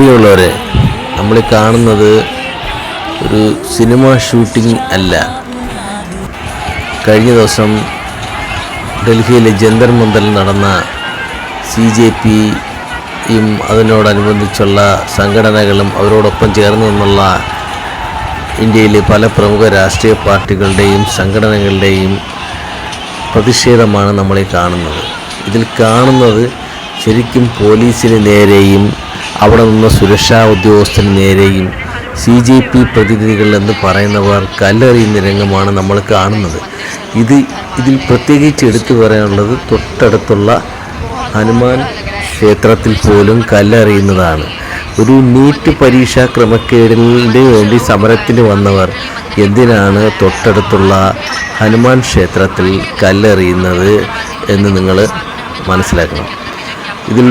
പ്രിയമുള്ളവരെ, നമ്മൾ കാണുന്നത് ഒരു സിനിമ ഷൂട്ടിംഗ് അല്ല. കഴിഞ്ഞ ദിവസം ഡൽഹിയിലെ ജന്തർ മന്ദറിൽ നടന്ന CJPയും അതിനോടനുബന്ധിച്ചുള്ള സംഘടനകളും അവരോടൊപ്പം ചേർന്ന് നിന്നുള്ള ഇന്ത്യയിലെ പല പ്രമുഖ രാഷ്ട്രീയ പാർട്ടികളുടെയും സംഘടനകളുടെയും പ്രതിഷേധമാണ് നമ്മളീ കാണുന്നത്. ഇതിൽ കാണുന്നത് ശരിക്കും പോലീസിന് നേരെയും അവിടെ നിന്ന് സുരക്ഷാ ഉദ്യോഗസ്ഥന് നേരെയും CJP പ്രതിനിധികൾ എന്ന് പറയുന്നവർ കല്ലെറിയുന്ന രംഗമാണ് നമ്മൾ കാണുന്നത്. ഇതിൽ പ്രത്യേകിച്ച് എടുത്തു പറയാനുള്ളത് തൊട്ടടുത്തുള്ള ഹനുമാൻ ക്ഷേത്രത്തിൽ പോലും കല്ലെറിയുന്നതാണ്. ഒരു നീറ്റ് പരീക്ഷാ ക്രമക്കേടിന് വേണ്ടി സമരത്തിന് വന്നവർ എന്തിനാണ് തൊട്ടടുത്തുള്ള ഹനുമാൻ ക്ഷേത്രത്തിൽ കല്ലെറിയുന്നത് എന്ന് നിങ്ങൾ മനസ്സിലാക്കണം. ഇതിൽ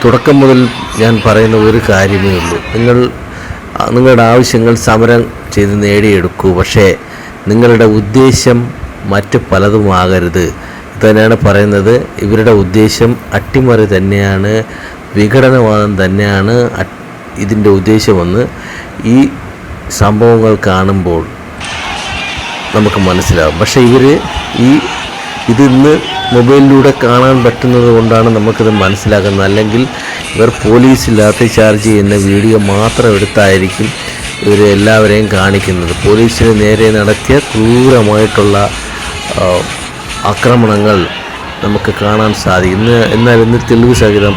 തുടക്കം മുതൽ ഞാൻ പറയുന്ന ഒരു കാര്യമേ ഉള്ളൂ. നിങ്ങളുടെ ആവശ്യങ്ങൾ സമരം ചെയ്ത് നേടിയെടുക്കൂ, പക്ഷേ നിങ്ങളുടെ ഉദ്ദേശം മറ്റ് പലതുമാകരുത്. തന്നെയാണ് പറയുന്നത്. ഇവരുടെ ഉദ്ദേശം അട്ടിമറി തന്നെയാണ്, വിഘടനവാദം തന്നെയാണ് ഇതിൻ്റെ ഉദ്ദേശമെന്ന് ഈ സംഭവങ്ങൾ കാണുമ്പോൾ നമുക്ക് മനസ്സിലാവും. പക്ഷേ ഇതിന്ന് മൊബൈലിലൂടെ കാണാൻ പറ്റുന്നത് കൊണ്ടാണ് നമുക്കിത് മനസ്സിലാക്കുന്നത്. അല്ലെങ്കിൽ ഇവർ പോലീസ് ലാത്തി ചാർജ് ചെയ്യുന്ന വീഡിയോ മാത്രം എടുത്തായിരിക്കും ഇവർ എല്ലാവരെയും കാണിക്കുന്നത്. പോലീസിന് നേരെ നടത്തിയ ക്രൂരമായിട്ടുള്ള ആക്രമണങ്ങൾ നമുക്ക് കാണാൻ സാധിക്കും. എന്നാൽ ഇന്ന് തെളിവ് സഹിതം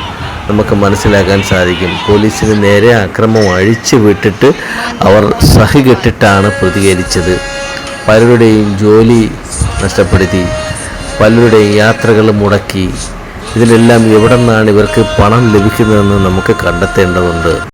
നമുക്ക് മനസ്സിലാക്കാൻ സാധിക്കും. പോലീസിന് നേരെ അക്രമം അഴിച്ചു വിട്ടിട്ട് അവർ സഹികെട്ടിട്ടാണ് പ്രതികരിച്ചത്. പലരുടെയും ജോലി നഷ്ടപ്പെടുത്തി, പലരുടെയും യാത്രകൾ മുടക്കി. ഇതിലെല്ലാം എവിടെ നിന്നാണ് ഇവർക്ക് പണം ലഭിക്കുന്നതെന്ന് നമുക്ക് കണ്ടെത്തേണ്ടതുണ്ട്.